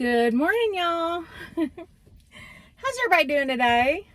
Good morning, y'all. How's everybody doing today?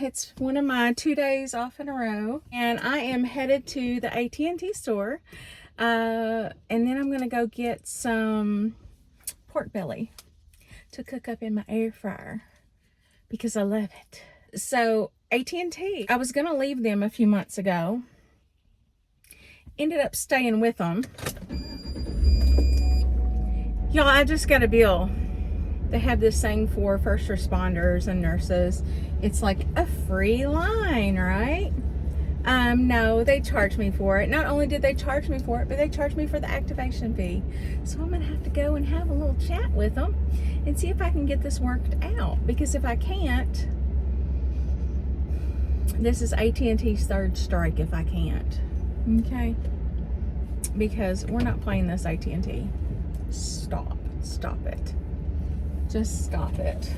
It's one of my 2 days off in a row, and I am headed to the AT&T store, and then I'm gonna go get some pork belly to cook up in my air fryer because I love it. So AT&T, I was gonna leave them a few months ago, ended up staying with them. Y'all, I just got a bill. They have this thing for first responders and nurses. It's like a free line, right? No, they charged me for it. Not only did they charge me for it, but they charged me for the activation fee. So I'm gonna have to go and have a little chat with them and see if I can get this worked out. Because if I can't, this is AT&T's third strike if I can't. Okay? Because we're not playing this, AT&T. Stop it. Just stop it.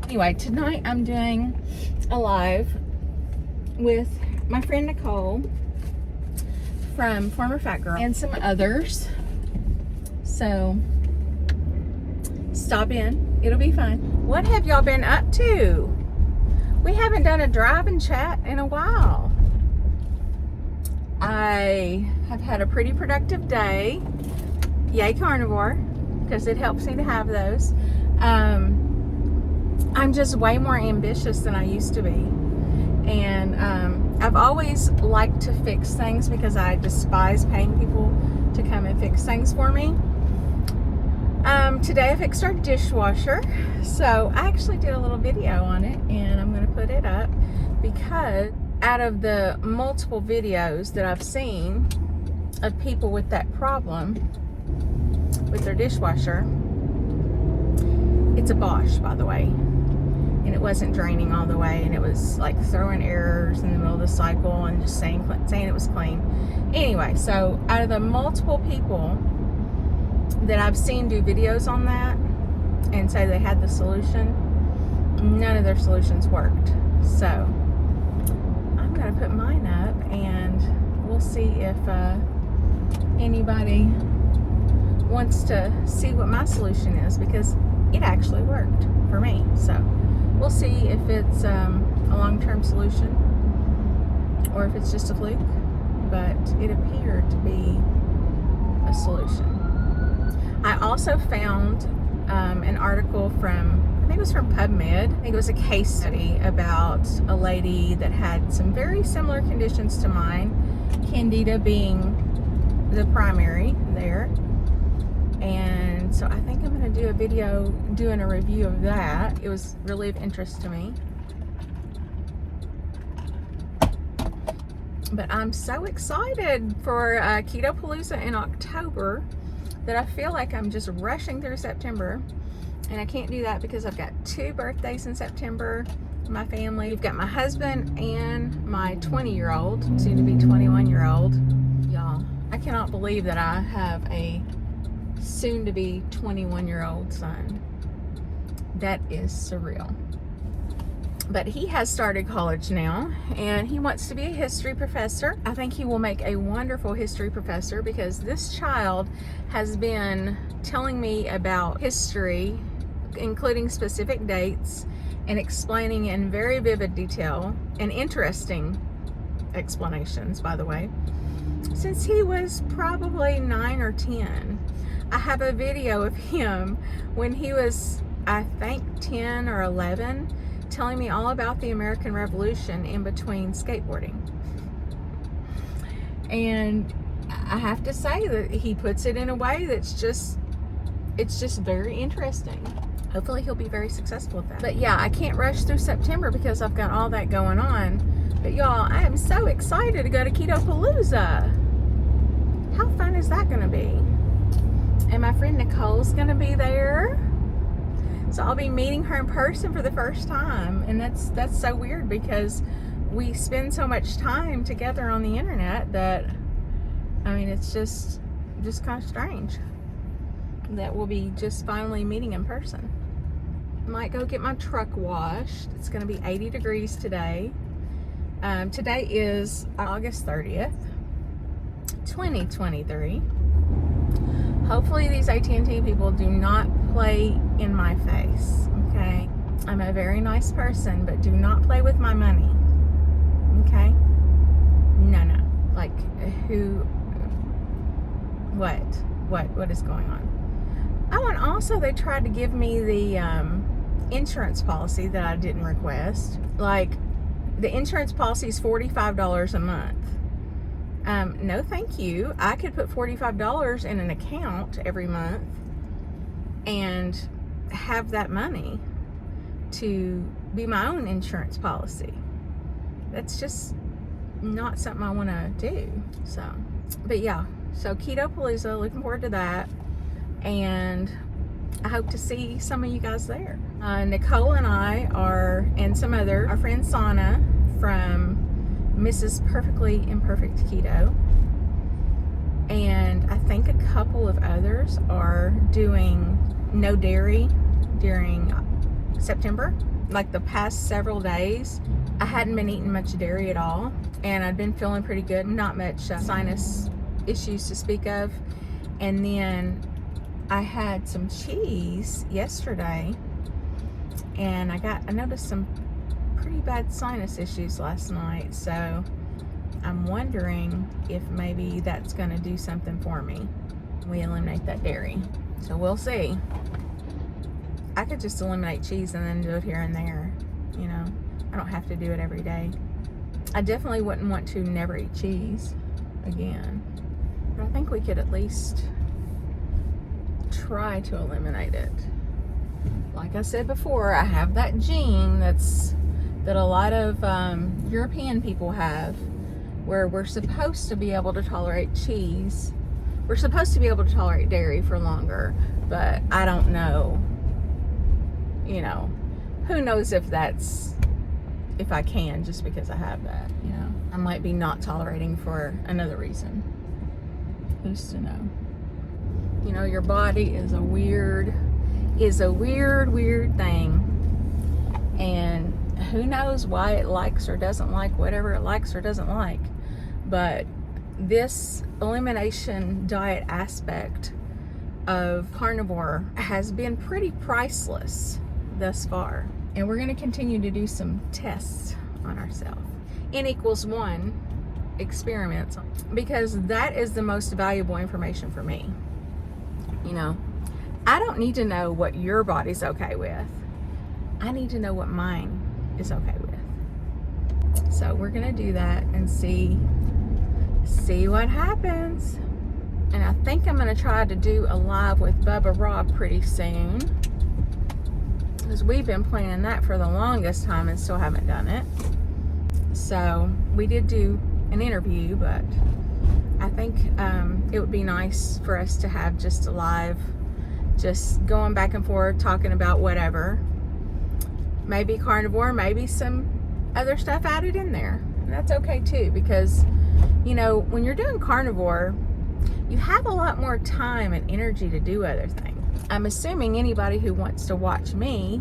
Anyway, tonight I'm doing a live with my friend Nicole from Former Fat Girl and some others. So stop in. It'll be fun. What have y'all been up to? We haven't done a drive and chat in a while. I have had a pretty productive day. Yay, carnivore, because it helps me to have those. I'm just way more ambitious than I used to be. And I've always liked to fix things because I despise paying people to come and fix things for me. Today I fixed our dishwasher. So I actually did a little video on it, and I'm going to put it up because out of the multiple videos that I've seen of people with that problem with their dishwasher, it's a Bosch, by the way, and it wasn't draining all the way, and it was like throwing errors in the middle of the cycle and just saying it was clean. Anyway, so out of the multiple people that I've seen do videos on that and say they had the solution, none of their solutions worked. So I'm gonna put mine up and we'll see if anybody wants to see what my solution is, because it actually worked for me. So we'll see if it's a long-term solution or if it's just a fluke, but it appeared to be a solution. I also found an article from, I think it was from PubMed. I think it was a case study about a lady that had some very similar conditions to mine, Candida being the primary there. And so I think I'm going to do a video doing a review of that. It was really of interest to me. But I'm so excited for Keto Palooza in October that I feel like I'm just rushing through September. And I can't do that because I've got 2 birthdays in September. My family. We've got my husband and my 20-year-old, soon to be 21-year-old. Y'all, I cannot believe that I have a soon to be 21-year-old son. That is surreal. But he has started college now, and he wants to be a history professor. I think he will make a wonderful history professor because this child has been telling me about history, including specific dates, and explaining in very vivid detail and interesting explanations, by the way, since he was probably 9 or 10. I have a video of him when he was, I think, 10 or 11, telling me all about the American Revolution in between skateboarding. And I have to say that he puts it in a way that's just, it's just very interesting. Hopefully he'll be very successful with that. But yeah, I can't rush through September because I've got all that going on. But y'all, I am so excited to go to Keto Palooza. How fun is that gonna be? And my friend Nicole's gonna be there. So I'll be meeting her in person for the first time. And that's so weird because we spend so much time together on the internet that, I mean, it's just kind of strange that we'll be just finally meeting in person. Might go get my truck washed. It's gonna be 80 degrees today. Today is August 30th, 2023. Hopefully these AT&T people do not play in my face, okay? I'm a very nice person, but do not play with my money, okay? No. Like, what is going on? Oh, and also they tried to give me the insurance policy that I didn't request. Like, the insurance policy is $45 a month. No, thank you. I could put $45 in an account every month and have that money to be my own insurance policy. That's just not something I want to do. So, but yeah, so Keto Palooza, looking forward to that. And I hope to see some of you guys there. Nicole and I are, and some other, our friend Sana from Mrs. Perfectly Imperfect Keto, and I think a couple of others are doing no dairy during September. Like the past several days, I hadn't been eating much dairy at all, and I'd been feeling pretty good, not much sinus issues to speak of. And then I had some cheese yesterday, and I noticed some pretty bad sinus issues last night, so I'm wondering if maybe that's going to do something for me. We eliminate that dairy, so we'll see. I could just eliminate cheese and then do it here and there, you know. I don't have to do it every day. I definitely wouldn't want to never eat cheese again, but I think we could at least try to eliminate it. Like I said before, I have that gene that a lot of European people have, where we're supposed to be able to tolerate cheese. We're supposed to be able to tolerate dairy for longer, but I don't know. You know, who knows if I can, just because I have that, you know. I might be not tolerating for another reason. Who's to know? You know, your body is a weird thing. And who knows why it likes or doesn't like whatever it likes or doesn't like. But this elimination diet aspect of carnivore has been pretty priceless thus far. And we're going to continue to do some tests on ourselves. N=1 experiments, because that is the most valuable information for me. You know, I don't need to know what your body's okay with. I need to know what mine is okay with. So we're gonna do that and see what happens. And I think I'm gonna try to do a live with Bubba Rob pretty soon, because we've been planning that for the longest time and still haven't done it. So we did do an interview, but I think it would be nice for us to have just a live, just going back and forth, talking about whatever. Maybe carnivore, maybe some other stuff added in there. And that's okay too, because, you know, when you're doing carnivore, you have a lot more time and energy to do other things. I'm assuming anybody who wants to watch me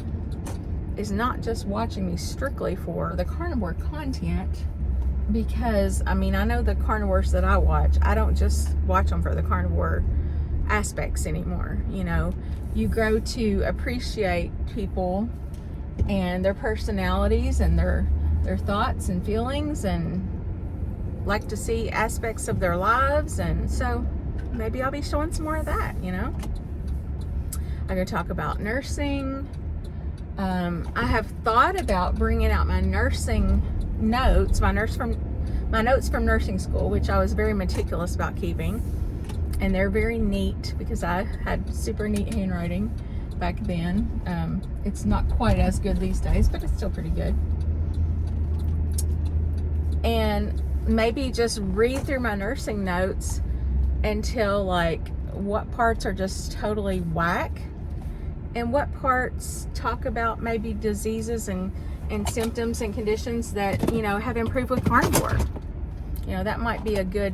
is not just watching me strictly for the carnivore content, because, I mean, I know the carnivores that I watch, I don't just watch them for the carnivore aspects anymore. You know, you grow to appreciate people and their personalities and their thoughts and feelings, and like to see aspects of their lives. And so maybe I'll be showing some more of that, you know. I'm going to talk about nursing. I have thought about bringing out my nursing notes, my notes from nursing school, which I was very meticulous about keeping, and they're very neat because I had super neat handwriting back then. It's not quite as good these days, but it's still pretty good. And maybe just read through my nursing notes until, like, what parts are just totally whack and what parts talk about maybe diseases and symptoms and conditions that, you know, have improved with carnivore. You know, that might be a good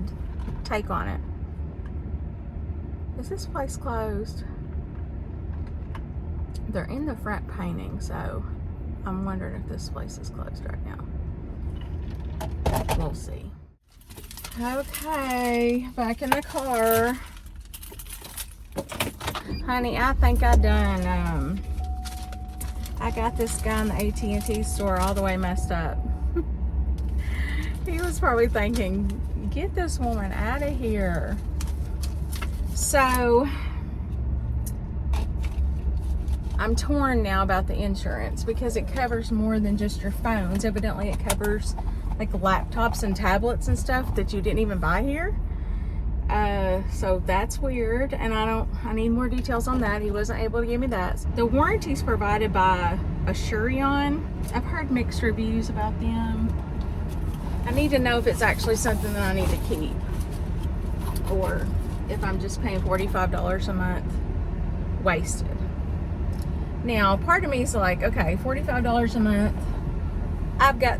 take on it. Is this place closed? They're in the front painting, so I'm wondering if this place is closed right now. We'll see. Okay, back in the car. Honey, I think I done, I got this guy in the AT&T store all the way messed up. He was probably thinking, get this woman out of here. So, I'm torn now about the insurance because it covers more than just your phones. Evidently, it covers like laptops and tablets and stuff that you didn't even buy here. So that's weird, and I need more details on that. He wasn't able to give me that. The warranty's provided by Assurion. I've heard mixed reviews about them. I need to know if it's actually something that I need to keep, or if I'm just paying $45 a month wasted. Now, part of me is like, okay, $45 a month. I've got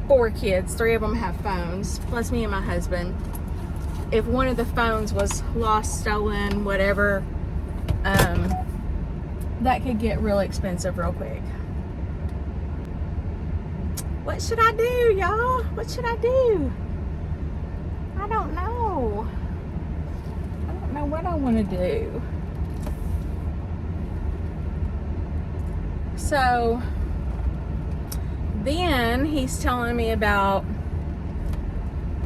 4 kids, 3 of them have phones, plus me and my husband. If one of the phones was lost, stolen, whatever, that could get real expensive real quick. What should I do, y'all? What should I do? I don't know. I don't know what I want to do. So, then he's telling me about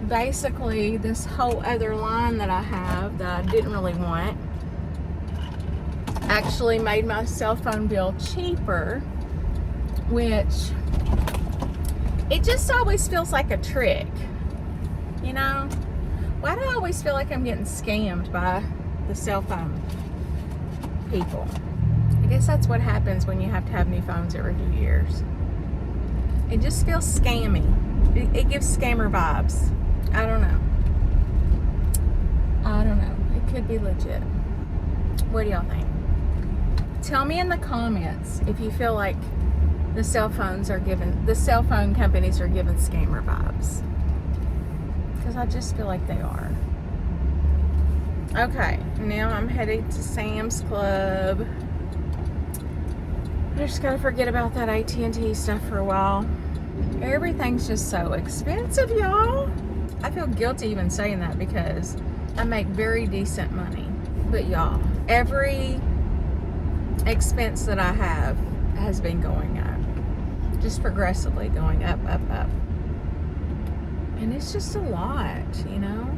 basically this whole other line that I have that I didn't really want. Actually made my cell phone bill cheaper, which it just always feels like a trick, you know? Why do I always feel like I'm getting scammed by the cell phone people? I guess that's what happens when you have to have new phones every few years. It just feels scammy. It gives scammer vibes. I don't know. It could be legit. What do y'all think? Tell me in the comments if you feel like the cell phone companies are giving scammer vibes. Because I just feel like they are. Okay, now I'm headed to Sam's Club. I just gotta forget about that AT&T stuff for a while. Everything's just so expensive, y'all. I feel guilty even saying that because I make very decent money. But y'all, every expense that I have has been going up. Just progressively going up, up, up. And it's just a lot, you know?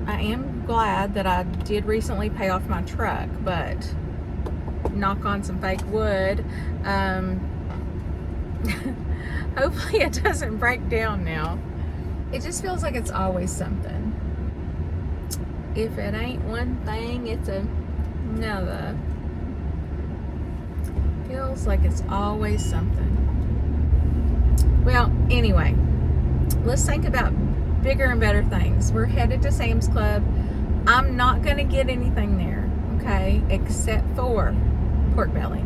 I am glad that I did recently pay off my truck, but knock on some fake wood. Hopefully it doesn't break down now. It just feels like it's always something. If it ain't one thing, it's another. Feels like it's always something. Well, anyway, let's think about bigger and better things. We're headed to Sam's Club. I'm not going to get anything there, okay, except for pork belly.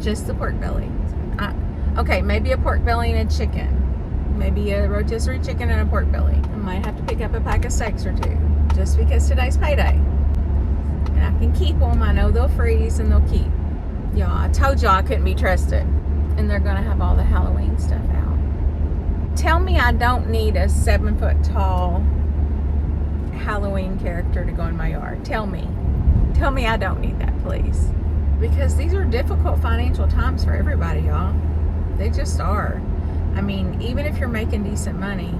Just the pork belly. Okay, maybe a pork belly and a chicken. Maybe a rotisserie chicken and a pork belly. I might have to pick up a pack of steaks or 2, just because today's payday. And I can keep them. I know they'll freeze and they'll keep. Y'all, I told y'all I couldn't be trusted. And they're going to have all the Halloween stuff out. Tell me I don't need a 7-foot tall Halloween character to go in my yard. Tell me. Tell me I don't need that, please. Because these are difficult financial times for everybody, y'all. They just are. I mean, even if you're making decent money,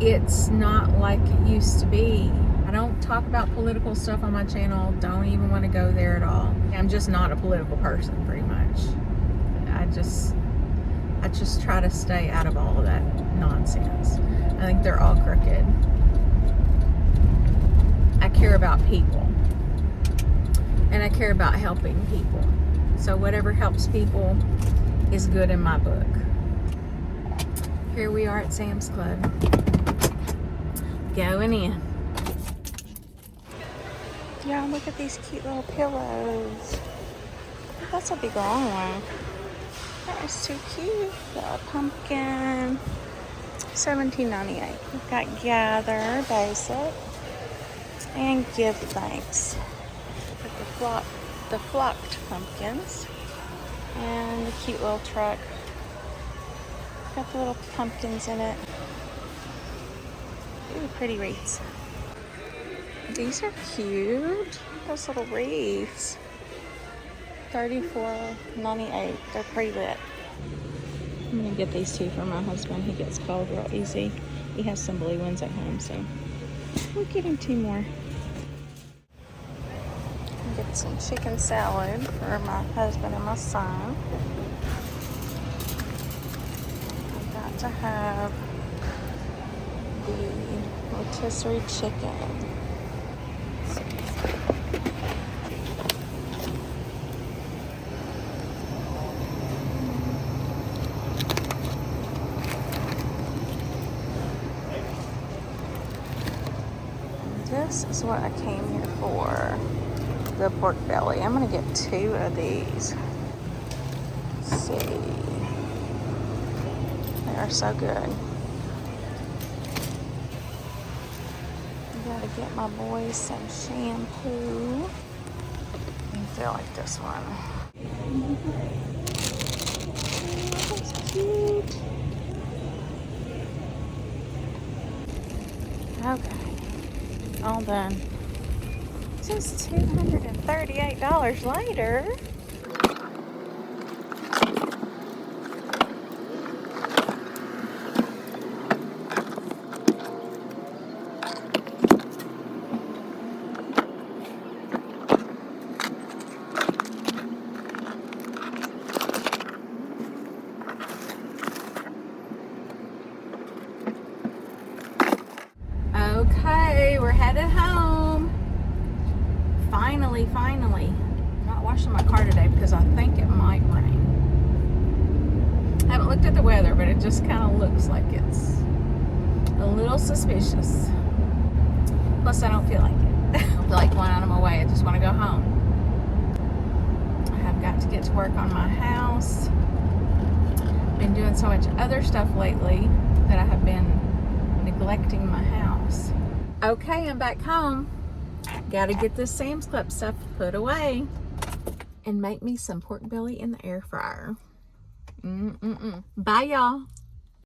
it's not like it used to be. I don't talk about political stuff on my channel. Don't even want to go there at all. I'm just not a political person, pretty much. I just try to stay out of all of that nonsense. I think they're all crooked. I care about people. And I care about helping people. So whatever helps people is good in my book. Here we are at Sam's Club. Going in. Yeah, look at these cute little pillows. That's a big long one. That is too cute. The pumpkin. $17.98. We've got Gather, Basic, and Give Thanks. With the flocked pumpkins. And the cute little truck. Got the little pumpkins in it. Ooh, pretty wreaths. These are cute. Those little wreaths. $34.98. They're pretty lit. I'm gonna get these two for my husband. He gets cold real easy. He has some blue ones at home, so we'll get him 2 more. Get some chicken salad for my husband and my son. I've got to have the rotisserie chicken. This is what I came here for, the pork belly. I'm gonna get 2 of these. Let's see. They are so good. I gotta get my boys some shampoo. I feel like this one. Oh, that's cute. Okay, all done. Just $238 later. Okay, we're headed home. Finally. I'm not washing my car today because I think it might rain. I haven't looked at the weather, but it just kind of looks like it's a little suspicious. Plus, I don't feel like it. I don't feel like going out of my way. I just want to go home. I have got to get to work on my house. Been doing so much other stuff lately that I have been neglecting my house. Okay, I'm back home. Gotta get this Sam's Club stuff put away and make me some pork belly in the air fryer. Bye, y'all.